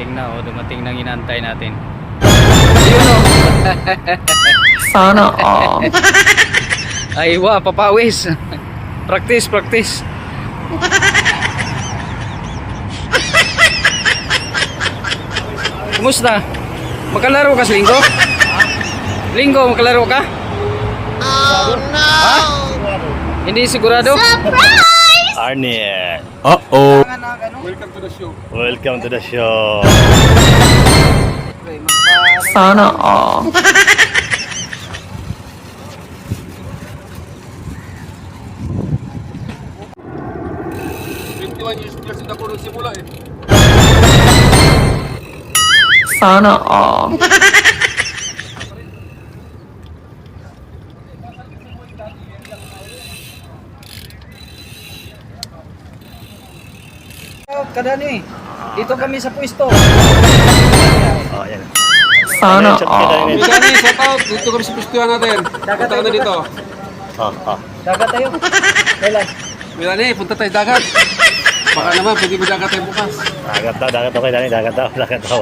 dumating na, oh. Dumating na inaantay natin. Ayun, oh. Sana all. Ay, papawis. Practice, practice. Kumusta? Makalaro ka sa linggo? Linggo, makalaro ka? Oh no! Ha? Hindi sigurado? Arnie. Uh-oh. Welcome to the show. Welcome to the show. Sana all. Sana all. Kadani, dito kami sa pwesto. Oh, yan. Sana Shot ka all. dahil. Dani, shout out. Dito kami sa pistuhan natin. Dagat Punta ka na tayo, dito. Dagat tayo. Kailan? Dani, punta tayo dagat. Baka naman, pwede mo dagat tayo bukas. Dagat daw. Okay, Dani. Dagat daw.